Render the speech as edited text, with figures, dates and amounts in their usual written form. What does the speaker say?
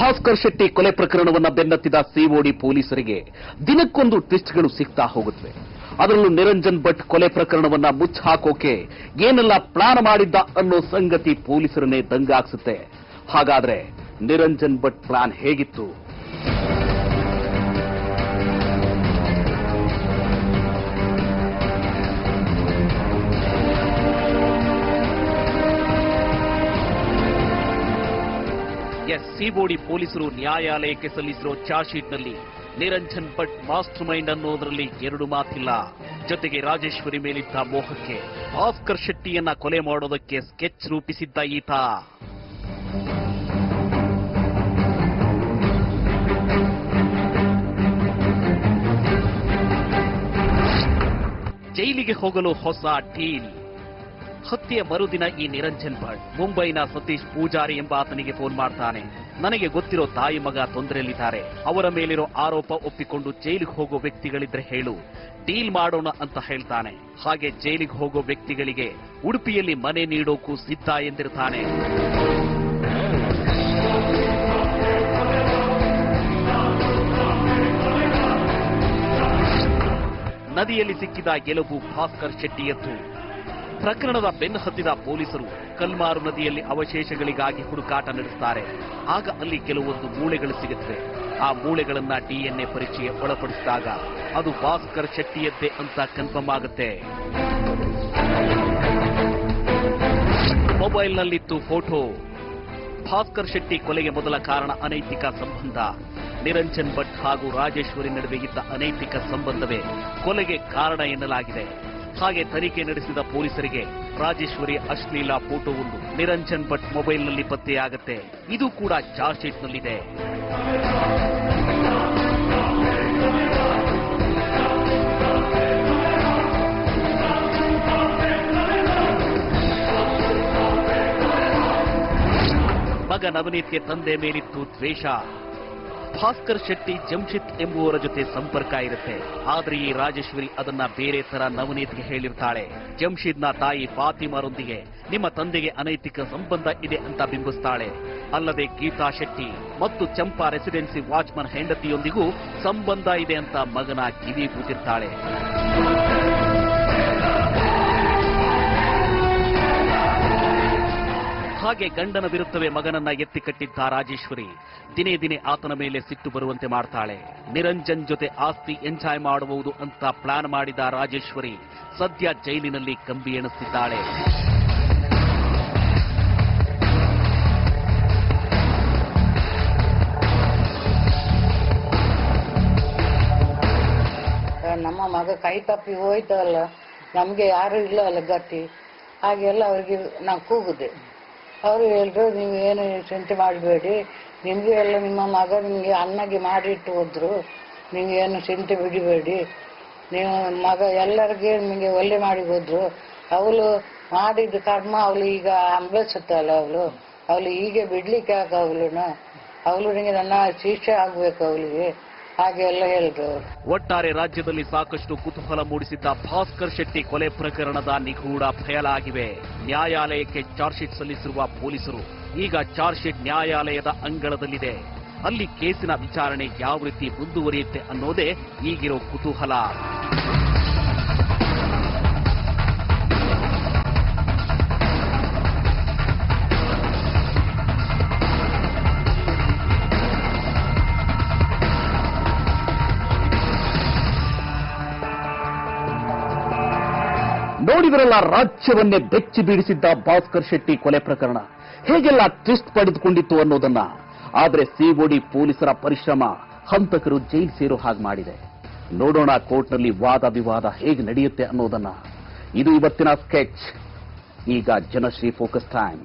ಭಾಸ್ಕರ್ ಶೆಟ್ಟಿ ಕೊಲೆ ಪ್ರಕರಣವನ್ನ ಬೆನ್ನತ್ತಿದ ಸಿಒಡಿ ಪೊಲೀಸರಿಗೆ ದಿನಕ್ಕೊಂದು ಟ್ವಿಸ್ಟ್ಗಳು ಸಿಗ್ತಾ ಹೋಗುತ್ತವೆ. ಅದರಲ್ಲೂ ನಿರಂಜನ್ ಭಟ್ ಕೊಲೆ ಪ್ರಕರಣವನ್ನ ಮುಚ್ಚಾಕೋಕೆ ಏನೆಲ್ಲ ಪ್ಲಾನ್ ಮಾಡಿದ್ದ ಅನ್ನೋ ಸಂಗತಿ ಪೊಲೀಸರನ್ನೇ ದಂಗಾಗಿಸುತ್ತೆ. ಹಾಗಾದ್ರೆ ನಿರಂಜನ್ ಭಟ್ ಪ್ಲಾನ್ ಹೇಗಿತ್ತು? ಸಿಒಡಿ ಪೊಲೀಸರು ನ್ಯಾಯಾಲಯಕ್ಕೆ ಸಲ್ಲಿಸಿರೋ ಚಾರ್ಜ್ ಶೀಟ್ನಲ್ಲಿ ನಿರಂಜನ್ ಭಟ್ ಮಾಸ್ಟರ್ ಮೈಂಡ್ ಅನ್ನೋದರಲ್ಲಿ ಎರಡು ಮಾತಿಲ್ಲ. ಜೊತೆಗೆ ರಾಜೇಶ್ವರಿ ಮೇಲಿದ್ದ ಮೋಹಕ್ಕೆ ಭಾಸ್ಕರ್ ಶೆಟ್ಟಿಯನ್ನ ಕೊಲೆ ಮಾಡೋದಕ್ಕೆ ಸ್ಕೆಚ್ ರೂಪಿಸಿದ್ದ ಈತ. ಜೈಲಿಗೆ ಹೋಗಲು ಹೊಸ ಡೀಲ್. ಹತ್ಯೆಯ ಮರುದಿನ ಈ ನಿರಂಜನ್ ಭಟ್ ಮುಂಬೈನ ಸತೀಶ್ ಪೂಜಾರಿ ಎಂಬ ಆತನಿಗೆ ಫೋನ್ ಮಾಡ್ತಾನೆ. ನನಗೆ ಗೊತ್ತಿರೋ ತಾಯಿ ಮಗ ತೊಂದರೆಯಲ್ಲಿದ್ದಾರೆ, ಅವರ ಮೇಲಿರೋ ಆರೋಪ ಒಪ್ಪಿಕೊಂಡು ಜೈಲಿಗೆ ಹೋಗೋ ವ್ಯಕ್ತಿಗಳಿದ್ರೆ ಹೇಳು, ಡೀಲ್ ಮಾಡೋಣ ಅಂತ ಹೇಳ್ತಾನೆ. ಹಾಗೆ ಜೈಲಿಗೆ ಹೋಗೋ ವ್ಯಕ್ತಿಗಳಿಗೆ ಉಡುಪಿಯಲ್ಲಿ ಮನೆ ನೀಡೋಕು ಸಿದ್ಧ ಎಂದಿರ್ತಾನೆ. ನದಿಯಲ್ಲಿ ಸಿಕ್ಕಿದ ಗೆಲುವು ಭಾಸ್ಕರ್ ಶೆಟ್ಟಿಯದ್ದು. ಪ್ರಕರಣದ ಬೆನ್ನು ಹತ್ತಿದ ಪೊಲೀಸರು ಕಲ್ಮಾರು ನದಿಯಲ್ಲಿ ಅವಶೇಷಗಳಿಗಾಗಿ ಹುಡುಕಾಟ ನಡೆಸುತ್ತಾರೆ. ಆಗ ಅಲ್ಲಿ ಕೆಲವೊಂದು ಮೂಳೆಗಳು ಸಿಗುತ್ತವೆ. ಆ ಮೂಳೆಗಳನ್ನ ಡಿಎನ್ಎ ಪರೀಕ್ಷೆಗೆ ಒಳಪಡಿಸಿದಾಗ ಅದು ಭಾಸ್ಕರ್ ಶೆಟ್ಟಿಯದ್ದೇ ಅಂತ ಕನ್ಫರ್ಮ್ ಆಗುತ್ತೆ. ಮೊಬೈಲ್ನಲ್ಲಿತ್ತು ಫೋಟೋ. ಭಾಸ್ಕರ್ ಶೆಟ್ಟಿ ಕೊಲೆಗೆ ಮೊದಲ ಕಾರಣ ಅನೈತಿಕ ಸಂಬಂಧ. ನಿರಂಜನ್ ಭಟ್ ಹಾಗೂ ರಾಜೇಶ್ವರಿ ನಡುವೆ ಇದ್ದ ಅನೈತಿಕ ಸಂಬಂಧವೇ ಕೊಲೆಗೆ ಕಾರಣ ಎನ್ನಲಾಗಿದೆ. ಹಾಗೆ ತನಿಖೆ ನಡೆಸಿದ ಪೊಲೀಸರಿಗೆ ರಾಜೇಶ್ವರಿ ಅಶ್ಲೀಲ ಫೋಟೋವೊಂದು ನಿರಂಜನ್ ಭಟ್ ಮೊಬೈಲ್ನಲ್ಲಿ ಪತ್ತೆಯಾಗುತ್ತೆ. ಇದು ಕೂಡ ಚಾರ್ಜ್ ಶೀಟ್ನಲ್ಲಿದೆ. ಮಗ ನವನೀತ್ಗೆ ತಂದೆ ಮೇಲಿತ್ತು ದ್ವೇಷ. ಭಾಸ್ಕರ್ ಶೆಟ್ಟಿ ಜಮ್ಶಿದ್ ಎಂಬುವರ ಜೊತೆ ಸಂಪರ್ಕ ಇರುತ್ತೆ. ಆದ್ರೆ ಈ ರಾಜೇಶ್ವರಿ ಅದನ್ನ ಬೇರೆ ತರ ನವನೀತ್ಗೆ ಹೇಳಿರ್ತಾಳೆ. ಜಮ್ಶಿದ್ನ ತಾಯಿ ಫಾತಿಮಾರೊಂದಿಗೆ ನಿಮ್ಮ ತಂದೆಗೆ ಅನೈತಿಕ ಸಂಬಂಧ ಇದೆ ಅಂತ ಬಿಂಬಿಸ್ತಾಳೆ. ಅಲ್ಲದೆ ಗೀತಾ ಶೆಟ್ಟಿ ಮತ್ತು ಚಂಪಾ ರೆಸಿಡೆನ್ಸಿ ವಾಚ್ಮನ್ ಹೆಂಡತಿಯೊಂದಿಗೂ ಸಂಬಂಧ ಇದೆ ಅಂತ ಮಗನ ಕಿವಿ ಕೂತಿರ್ತಾಳೆ. ಹಾಗೆ ಗಂಡನ ವಿರುದ್ಧವೇ ಮಗನನ್ನ ಎತ್ತಿ ಕಟ್ಟಿದ್ದ ರಾಜೇಶ್ವರಿ ದಿನೇ ದಿನೇ ಆತನ ಮೇಲೆ ಸಿಟ್ಟು ಬರುವಂತೆ ಮಾಡ್ತಾಳೆ. ನಿರಂಜನ್ ಜೊತೆ ಆಸ್ತಿ ಎಂಜಾಯ್ ಮಾಡಬಹುದು ಅಂತ ಪ್ಲಾನ್ ಮಾಡಿದ ರಾಜೇಶ್ವರಿ ಸದ್ಯ ಜೈಲಿನಲ್ಲಿ ಕಂಬಿ ಎಣಿಸ್ತಿದ್ದಾಳೆ. ನಮ್ಮ ಮಗ ಕೈ ತಪ್ಪಿ ಹೋಯ್ತಲ್ಲ, ನಮ್ಗೆ ಯಾರು ಇಲ್ಲ ಅಲ್ಲ ಗಟ್ಟಿ, ಹಾಗೆಲ್ಲ ಅವ್ರಿಗೆ ನಾವು ಕೂಗುದೆ. ಅವರು ಹೇಳಿದ್ರು, ನೀವು ಏನು ಚಿಂತೆ ಮಾಡಬೇಡಿ, ನಿಮಗೆ ಎಲ್ಲ ನಿಮ್ಮ ಮಗ ನಿಮಗೆ ಅಣ್ಣಗೆ ಮಾಡಿಟ್ಟು ಹೋದ್ರು, ನೀವು ಏನು ಚಿಂತೆ ಬಿಡಬೇಡಿ, ನೀವು ಮಗ ಎಲ್ಲರಿಗೆ ನಿಮಗೆ ಒಳ್ಳೆ ಮಾಡಿ ಹೋದ್ರು, ಅವಳು ಮಾಡಿದ ಕರ್ಮ ಅವಳು ಈಗ ಅನುಭವಿಸುತ್ತಲ್ಲ, ಅವಳು ಹೀಗೆ ಬಿಡ್ಲಿಕ್ಕೆ ಆಗ ಅವಳು ನಿಮಗೆ ನನ್ನ ಶಿಕ್ಷೆ ಆಗ್ಬೇಕು ಅವಳಿಗೆ, ಹಾಗೆ ಎಲ್ಲ ಹೇಳಿದ್ರು. ಒಟ್ಟಾರೆ ರಾಜ್ಯದಲ್ಲಿ ಸಾಕಷ್ಟು ಕುತೂಹಲ ಮೂಡಿಸಿದ್ದ ಭಾಸ್ಕರ್ ಶೆಟ್ಟಿ ಕೊಲೆ ಪ್ರಕರಣದ ನಿಗೂಢ ಬಯಲಾಗಿವೆ. ನ್ಯಾಯಾಲಯಕ್ಕೆ ಚಾರ್ಜ್ ಶೀಟ್ ಸಲ್ಲಿಸಿರುವ ಪೊಲೀಸರು ಈಗ ಚಾರ್ಜ್ ಶೀಟ್ ನ್ಯಾಯಾಲಯದ ಅಂಗಳದಲ್ಲಿದೆ. ಅಲ್ಲಿ ಕೇಸಿನ ವಿಚಾರಣೆ ಯಾವ ರೀತಿ ಮುಂದುವರಿಯುತ್ತೆ ಅನ್ನೋದೇ ಈಗಿರೋ ಕುತೂಹಲ. ನೋಡಿದರೆಲ್ಲ ರಾಜ್ಯವನ್ನೇ ಬೆಚ್ಚಿ ಬೀಳಿಸಿದ್ದ ಭಾಸ್ಕರ್ ಶೆಟ್ಟಿ ಕೊಲೆ ಪ್ರಕರಣ ಹೇಗೆಲ್ಲ ಟ್ವಿಸ್ಟ್ ಪಡೆದುಕೊಂಡಿತ್ತು ಅನ್ನೋದನ್ನ. ಆದ್ರೆ ಸಿಒಡಿ ಪೊಲೀಸರ ಪರಿಶ್ರಮ ಹಂತಕರು ಜೈಲು ಸೇರೋ ಹಾಗೆ ಮಾಡಿದೆ. ನೋಡೋಣ ಕೋರ್ಟ್ನಲ್ಲಿ ವಾದ ವಿವಾದ ಹೇಗೆ ನಡೆಯುತ್ತೆ ಅನ್ನೋದನ್ನ. ಇದು ಇವತ್ತಿನ ಸ್ಕೆಚ್. ಈಗ ಜನಶ್ರೀ ಫೋಕಸ್ ಟೈಮ್.